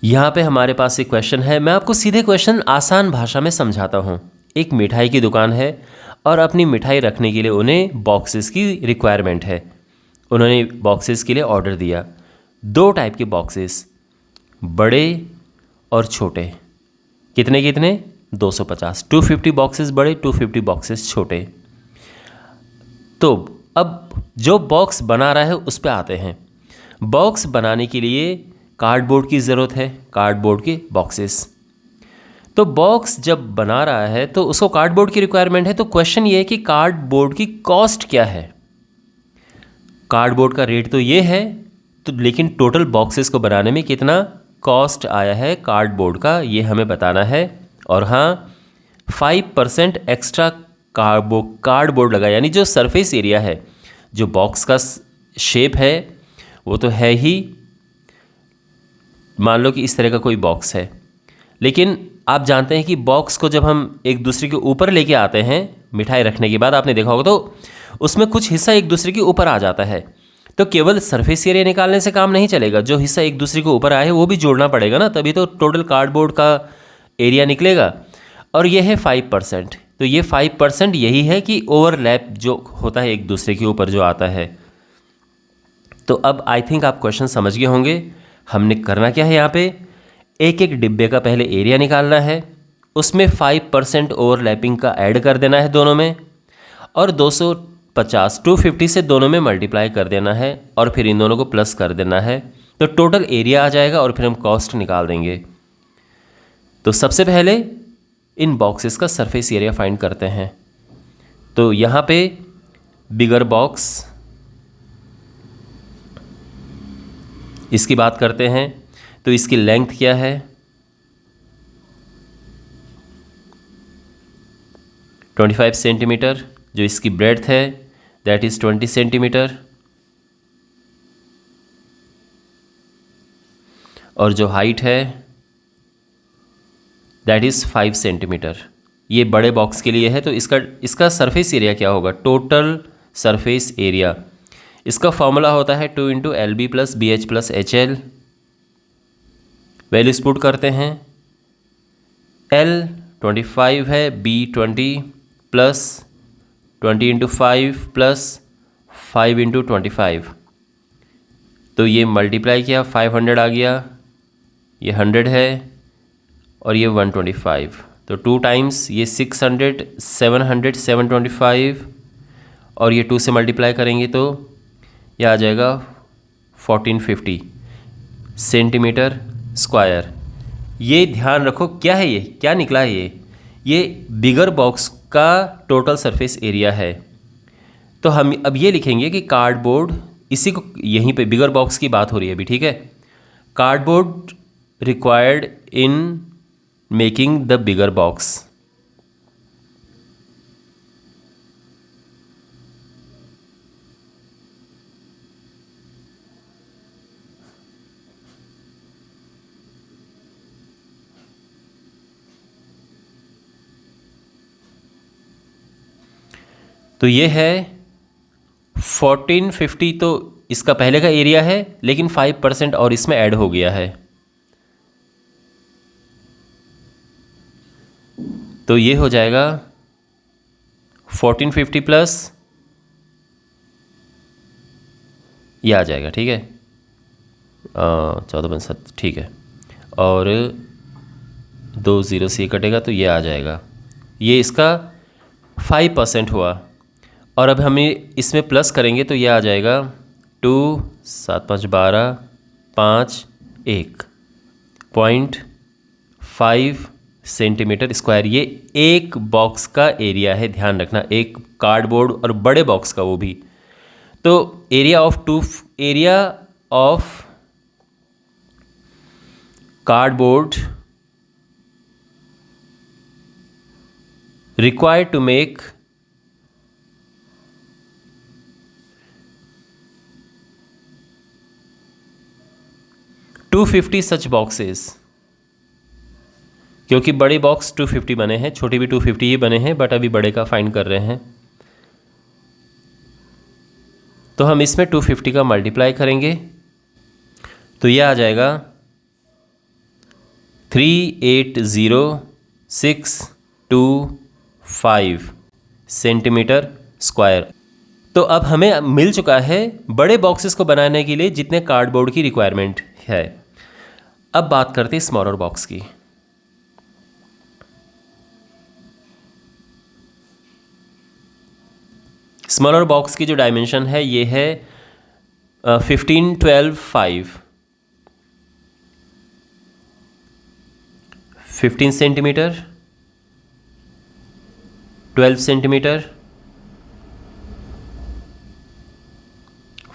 यहाँ पे हमारे पास एक क्वेश्चन है। मैं आपको सीधे क्वेश्चन आसान भाषा में समझाता हूँ। एक मिठाई की दुकान है और अपनी मिठाई रखने के लिए उन्हें बॉक्सेस की रिक्वायरमेंट है। उन्होंने बॉक्सेस के लिए ऑर्डर दिया। 2 टाइप के बॉक्सेस, बड़े और छोटे। कितने कितने? 250। 250 बॉक्सेस बड़े, 250 बॉक्सेस छोटे। तो अब जो बॉक्स बना रहा है उस पे आते हैं। बॉक्स बनाने के लिए कार्डबोर्ड की ज़रूरत है, कार्डबोर्ड के बॉक्सेस। तो बॉक्स जब बना रहा है तो उसको कार्डबोर्ड की रिक्वायरमेंट है। तो क्वेश्चन ये है कि कार्डबोर्ड की कॉस्ट क्या है। कार्डबोर्ड का रेट तो ये है, तो लेकिन टोटल बॉक्सेस को बनाने में कितना कॉस्ट आया है कार्डबोर्ड का, ये हमें बताना है। और हाँ, 5% एक्स्ट्रा कार्डबोर्ड लगा, यानी जो सरफेस एरिया है, जो बॉक्स का शेप है वो तो है ही। मान लो कि इस तरह का कोई बॉक्स है, लेकिन आप जानते हैं कि बॉक्स को जब हम एक दूसरे के ऊपर लेके आते हैं मिठाई रखने के बाद, आपने देखा होगा, तो उसमें कुछ हिस्सा एक दूसरे के ऊपर आ जाता है। तो केवल सरफेस एरिया निकालने से काम नहीं चलेगा, जो हिस्सा एक दूसरे के ऊपर आए वो भी जोड़ना पड़ेगा ना, तभी तो टोटल कार्डबोर्ड का एरिया निकलेगा। और ये है 5%। तो ये 5% यही है कि ओवरलैप जो होता है एक दूसरे के ऊपर जो आता है। तो अब आई थिंक आप क्वेश्चन समझ गए होंगे। हमने करना क्या है, यहाँ पे एक एक डिब्बे का पहले एरिया निकालना है, उसमें 5% ओवरलैपिंग का ऐड कर देना है दोनों में, और 250 से दोनों में मल्टीप्लाई कर देना है, और फिर इन दोनों को प्लस कर देना है। तो टोटल एरिया आ जाएगा और फिर हम कॉस्ट निकाल देंगे। तो सबसे पहले इन बॉक्सेस का सरफेस एरिया फाइंड करते हैं। तो यहाँ पे बिगर बॉक्स, इसकी बात करते हैं। तो इसकी लेंथ क्या है? 25 सेंटीमीटर। जो इसकी ब्रेड्थ है दैट इज़ 20 सेंटीमीटर। और जो हाइट है दैट इज़ 5 सेंटीमीटर। ये बड़े बॉक्स के लिए है। तो इसका सरफेस एरिया क्या होगा? टोटल सरफेस एरिया, इसका फॉर्मूला होता है 2 × LB + BH + HL। Values put करते हैं। L 25 है, B 20 + 20 × 5 + 5 × 25। तो ये मल्टीप्लाई किया, 500 आ गया, ये 100 है, और ये 125। तो 2 टाइम्स ये 600, 700, 725, और ये 2 से मल्टीप्लाई करेंगे तो यह आ जाएगा 1450 सेंटीमीटर स्क्वायर। ये ध्यान रखो, क्या है ये, क्या निकला है ये बिगर बॉक्स का टोटल सरफेस एरिया है। तो हम अब ये लिखेंगे कि कार्डबोर्ड, इसी को यहीं पे बिगर बॉक्स की बात हो रही है अभी, ठीक है। Cardboard required in making the bigger box. तो ये है 1450। तो इसका पहले का एरिया है, लेकिन 5% और इसमें ऐड हो गया है। तो ये हो जाएगा 1450 प्लस ये आ जाएगा, ठीक है, 14 ठीक है, और 2 0 से कटेगा तो ये आ जाएगा। ये इसका 5% हुआ। और अब हमें इसमें प्लस करेंगे तो ये आ जाएगा 2 7 5 12 5 1.5 सेंटीमीटर स्क्वायर। ये एक बॉक्स का एरिया है, ध्यान रखना, एक कार्डबोर्ड और बड़े बॉक्स का वो भी। तो area of cardboard required to make 250 such boxes. क्योंकि बड़े बॉक्स 250 बने हैं, छोटे भी 250 ही बने हैं, बट अभी बड़े का फाइंड कर रहे हैं। तो हम इसमें 250 का मल्टीप्लाई करेंगे तो ये आ जाएगा 380,625 सेंटीमीटर स्क्वायर। तो अब हमें मिल चुका है बड़े बॉक्सेस को बनाने के लिए जितने कार्डबोर्ड की रिक्वायरमेंट है। अब बात करते हैं स्मॉलर बॉक्स की। स्मॉलर बॉक्स की जो डायमेंशन है ये है 15, 12, 5, 15 सेंटीमीटर, 12 सेंटीमीटर,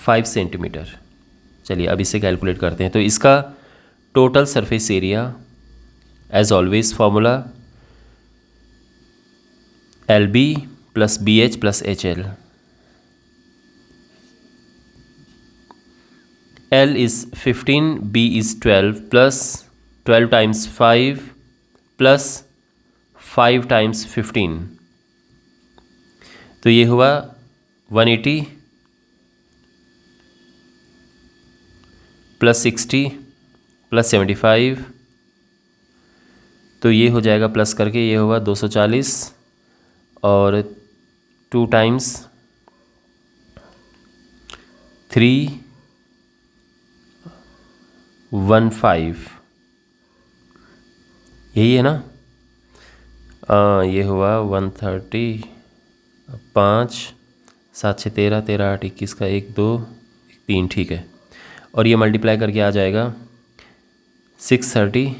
5 सेंटीमीटर। चलिए अब इसे कैलकुलेट करते हैं। तो इसका total surface area as always formula LB + BH + HL। L is 15, B is 12 plus 12 times 5 plus 5 times 15। तो ये हुआ 180 + 60 + 75। तो ये हो जाएगा प्लस करके ये हुआ 240 और 2 टाइम्स 315। यही है ना? ये हुआ 130, 5, 7, 6, 13, 13, 8, 21 का 1, 2, 3, ठीक है। और ये मल्टीप्लाई करके आ जाएगा 630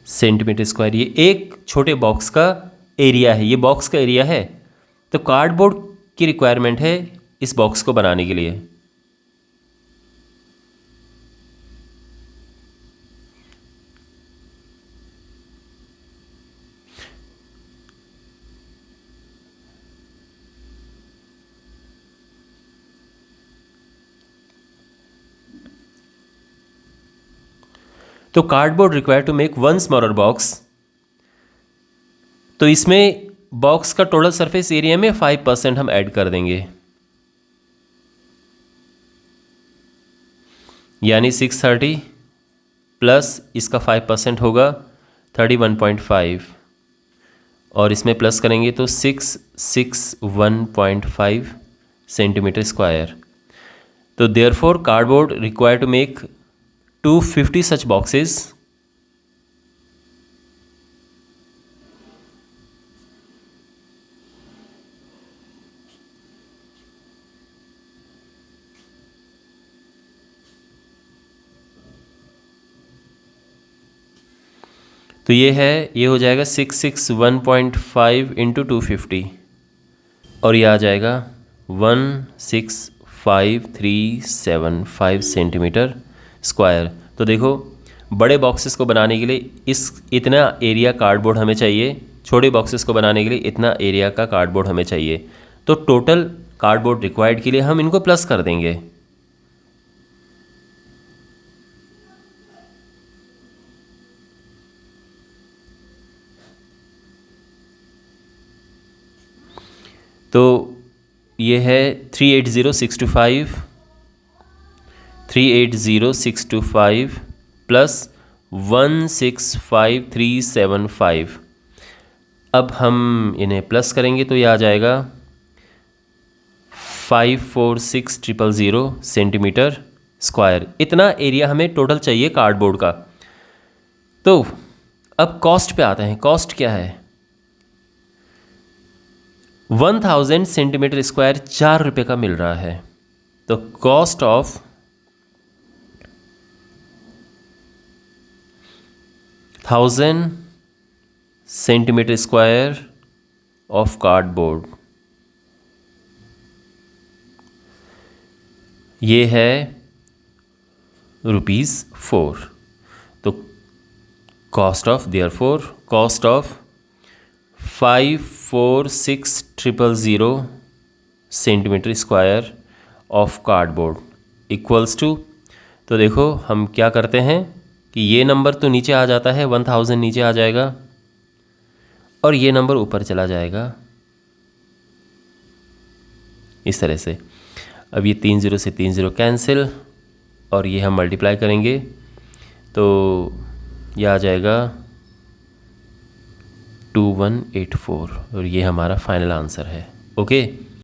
सेंटीमीटर स्क्वायर। ये एक छोटे बॉक्स का एरिया है, ये बॉक्स का एरिया है। तो कार्डबोर्ड की रिक्वायरमेंट है इस बॉक्स को बनाने के लिए। तो cardboard require to make 1 smaller box. तो इसमें बॉक्स का टोटल सरफेस एरिया में 5% हम ऐड कर देंगे, यानी 630 प्लस इसका 5% होगा 31.5 और इसमें प्लस करेंगे तो 661.5 सेंटीमीटर स्क्वायर। तो therefore cardboard require to make 250 such boxes। तो ये हो जाएगा 661.5 × 250 और ये आ जाएगा 165,375 सेंटीमीटर स्क्वायर। तो देखो बड़े बॉक्सेस को बनाने के लिए इतना एरिया कार्डबोर्ड हमें चाहिए, छोटे बॉक्सेस को बनाने के लिए इतना एरिया का कार्डबोर्ड हमें चाहिए। तो टोटल कार्डबोर्ड रिक्वायर्ड के लिए हम इनको प्लस कर देंगे। तो ये है 380,625 प्लस 165,375। अब हम इन्हें प्लस करेंगे तो ये आ जाएगा 546,000 सेंटीमीटर स्क्वायर। इतना एरिया हमें टोटल चाहिए कार्डबोर्ड का। तो अब कॉस्ट पे आते हैं। कॉस्ट क्या है? 1000 सेंटीमीटर स्क्वायर 4 रुपये का मिल रहा है। तो cost of 1000 centimetre square of cardboard ये है ₹4। तो cost of 546,000 centimetre square of cardboard equals to, तो देखो हम क्या करते हैं कि ये नंबर तो नीचे आ जाता है, 1000 नीचे आ जाएगा और ये नंबर ऊपर चला जाएगा इस तरह से। अब ये 3 0 से 3 0 कैंसिल और ये हम मल्टीप्लाई करेंगे तो यह आ जाएगा 2184 और ये हमारा फाइनल आंसर है। ओके।